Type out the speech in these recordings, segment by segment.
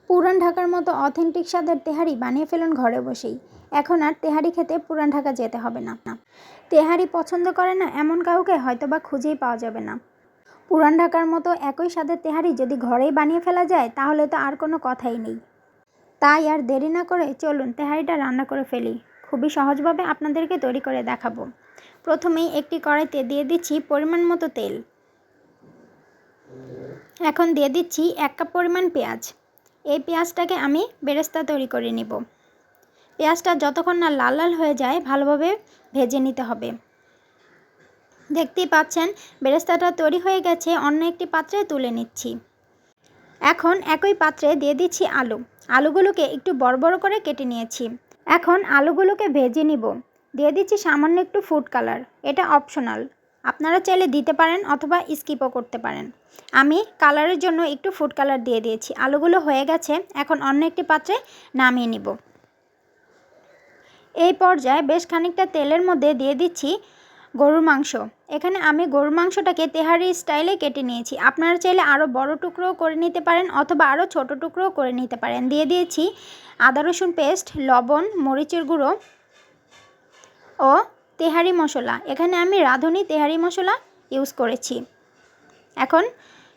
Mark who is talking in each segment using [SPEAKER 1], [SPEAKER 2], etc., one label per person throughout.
[SPEAKER 1] পুরান ঢাকার মতো অথেন্টিক স্বাদের তেহারি বানিয়ে ফেলুন ঘরে বসেই। এখন আর তেহারি খেতে পুরান ঢাকা যেতে হবে না। তেহারি পছন্দ করে না এমন কাউকে হয়তোবা খুঁজেই পাওয়া যাবে না। পুরান ঢাকার মতো একই স্বাদের তেহারি যদি ঘরেই বানিয়ে ফেলা যায় তাহলে তো আর কোনো কথাই নেই। তাই আর দেরি না করে চলুন তেহারিটা রান্না করে ফেলি। খুবই সহজভাবে আপনাদেরকে তৈরি করে দেখাবো। প্রথমেই একটি কড়াইতে দিয়ে দিচ্ছি পরিমাণ মতো তেল। এখন দিয়ে দিচ্ছি 1 কাপ পরিমাণ পেঁয়াজ। এই পেঁয়াজটাকে আমি বেরেস্তা তৈরি করে নিব। পেঁয়াজটা যতক্ষণ না লাল লাল হয়ে যায় ভালোভাবে ভেজে নিতে হবে। দেখতেই পাচ্ছেন বেরেস্তাটা তৈরি হয়ে গেছে, অন্য একটি পাত্রে তুলে নিচ্ছি। এখন একই পাত্রে দিয়ে দিচ্ছি আলু। আলুগুলোকে একটু বড় বড় করে কেটে নিয়েছি। এখন আলুগুলোকে ভেজে নিব। দিয়ে দিচ্ছি সামান্য একটু ফুড কালার, এটা অপশনাল, আপনারা চাইলে দিতে পারেন অথবা স্কিপও করতে পারেন। আমি কালারের জন্য একটু ফুড কালার দিয়ে দিয়েছি। আলুগুলো হয়ে গেছে, এখন অন্য একটি পাত্রে নামিয়ে নিব। এই পর্যায়ে বেশ খানিকটা তেলের মধ্যে দিয়ে দিচ্ছি গরুর মাংস। এখানে আমি গরুর মাংসটাকে তেহারি স্টাইলে কেটে নিয়েছি। আপনারা চাইলে আরও বড় টুকরোও করে নিতে পারেন অথবা আরও ছোট টুকরোও করে নিতে পারেন। দিয়ে দিয়েছি আদা রসুন পেস্ট, লবণ, মরিচের গুঁড়ো ও তেহারি মশলা। এখানে আমি রাঁধুনি তেহারি মশলা ইউজ করেছি। এখন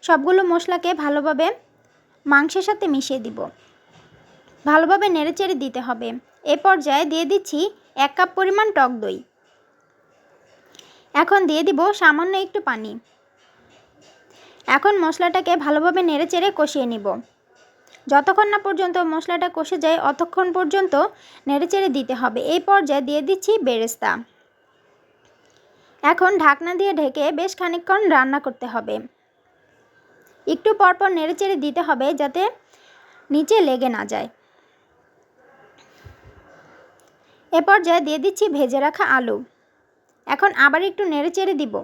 [SPEAKER 1] সবগুলো মশলাকে ভালোভাবে মাংসের সাথে মিশিয়ে দিব। ভালোভাবে নেড়েচেড়ে দিতে হবে। এ পর্যায়ে দিয়ে দিচ্ছি 1 কাপ পরিমাণ টক দই। এখন দিয়ে দিব সামান্য একটু পানি। এখন মশলাটাকে ভালোভাবে নেড়েচেড়ে কষিয়ে নিব। যতক্ষণ না পর্যন্ত মশলাটা কষে যায় অতক্ষণ পর্যন্ত নেড়েচেড়ে দিতে হবে। এই পর্যায়ে দিয়ে দিচ্ছি বেরেস্তা। এখন ঢাকনা দিয়ে ঢেকে বেশ খানিকক্ষণ রান্না করতে হবে। একটু পরপর নেড়েচেড়ে দিতে হবে যাতে নিচে লেগে না যায়। এ পর্যায়ে দিয়ে দিচ্ছি ভেজে রাখা আলু। এখন আবার একটু নেড়েচেড়ে দিব।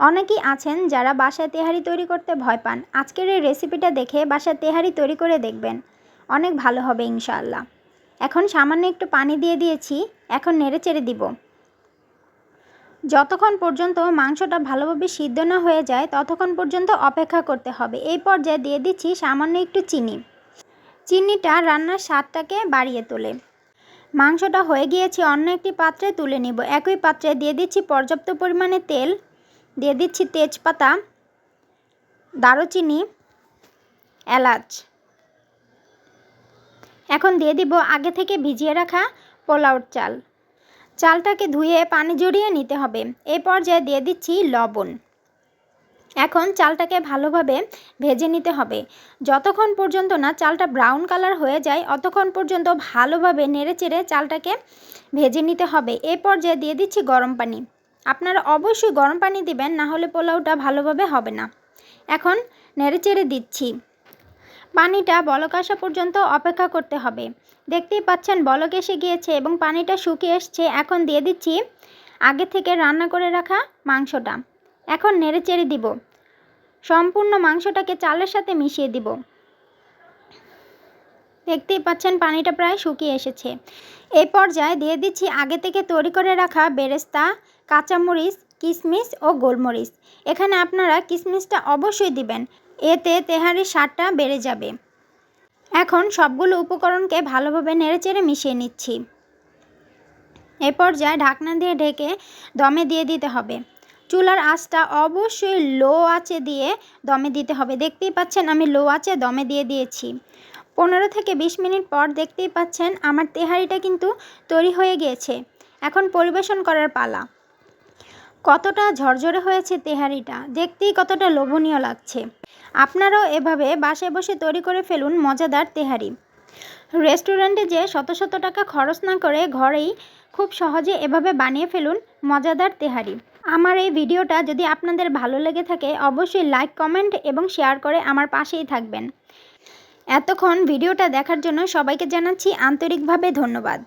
[SPEAKER 1] অনেকেই আছেন যারা বাসায় তেহারি তৈরি করতে ভয় পান। আজকের এই রেসিপিটা দেখে বাসায় তেহারি তৈরি করে দেখবেন, অনেক ভালো হবে ইনশাআল্লাহ। এখন সামান্য একটু পানি দিয়ে দিয়েছি। এখন নেড়েচেড়ে দিব। যতক্ষণ পর্যন্ত মাংসটা ভালোভাবে সিদ্ধ না হয়ে যায় ততক্ষণ পর্যন্ত অপেক্ষা করতে হবে। এই পর্যায়ে দিয়ে দিচ্ছি সামান্য একটু চিনি। চিনিটা রান্নার স্বাদটাকে বাড়িয়ে তোলে। মাংসটা হয়ে গিয়েছে, অন্য একটি পাত্রে তুলে নিব। একই পাত্রে দিয়ে দিচ্ছি পর্যাপ্ত পরিমাণে তেল, দিয়ে দিচ্ছি তেজপাতা, দারুচিনি, এলাচ। এখন দিয়ে দিব আগে থেকে ভিজিয়ে রাখা পোলাওর চাল। চালটাকে ধুয়ে পানি ঝরিয়ে নিতে হবে। এই পর্যায়ে দিয়ে দিচ্ছি লবণ। এখন চালটাকে ভালোভাবে ভেজে নিতে হবে। যতক্ষণ পর্যন্ত না চালটা ব্রাউন কালার হয়ে যায় অতক্ষণ পর্যন্ত ভালোভাবে নেড়েচেড়ে চালটাকে ভেজে নিতে হবে। এই পর্যায়ে দিয়ে দিচ্ছি গরম পানি। আপনারা অবশ্যই গরম পানি দিবেন, না হলে পোলাওটা ভালোভাবে হবে না। এখন নেড়েচেড়ে দিচ্ছি। পানিটা বলক আসা পর্যন্ত অপেক্ষা করতে হবে। দেখতেই পাচ্ছেন বলক এসে গিয়েছে এবং পানিটা শুকিয়ে এসছে। এখন দিয়ে দিচ্ছি আগে থেকে রান্না করে রাখা মাংসটা। এখন নেড়েচেড়ে দিব। সম্পূর্ণ মাংসটাকে চালের সাথে মিশিয়ে দিব। দেখতেই পাচ্ছেন পানিটা প্রায় শুকিয়ে এসেছে। এই পর্যায়ে দিয়ে দিচ্ছি আগে থেকে তৈরি করে রাখা বেরেস্তা, কাঁচামরিচ, কিশমিশ ও গোলমরিচ। এখানে আপনারা কিশমিশটা অবশ্যই দিবেন, এতে তেহারির স্বাদটা বেড়ে যাবে। এখন সবগুলো উপকরণকে ভালোভাবে নেড়েচেড়ে মিশিয়ে নিচ্ছি। এই পর্যায়ে ঢাকনা দিয়ে ঢেকে দমে দিয়ে দিতে হবে। চুলার আঁচটা অবশ্যই লো আঁচে দিয়ে দমে দিতে হবে। দেখতেই পাচ্ছেন আমি লো আঁচে দমে দিয়ে দিয়েছি। 15 থেকে 20 মিনিট পর দেখতেই পাচ্ছেন আমার তেহারিটা কিন্তু তৈরি হয়ে গিয়েছে। এখন পরিবেশন করার পালা। কতটা ঝরঝরে হয়েছে তেহারিটা, দেখতেই কতটা লোভনীয় লাগছে। আপনারাও এভাবে বাসায় বসে তৈরি করে ফেলুন মজাদার তেহারি। রেস্টুরেন্টে যে শত শত টাকা খরচ না করে ঘরেই খুব সহজে এভাবে বানিয়ে ফেলুন মজাদার তেহারি। আমার এই ভিডিওটা যদি আপনাদের ভালো লেগে থাকে অবশ্যই লাইক, কমেন্ট এবং শেয়ার করে আমার পাশেই থাকবেন। এতক্ষণ ভিডিওটা দেখার জন্য সবাইকে জানাচ্ছি আন্তরিকভাবে ধন্যবাদ।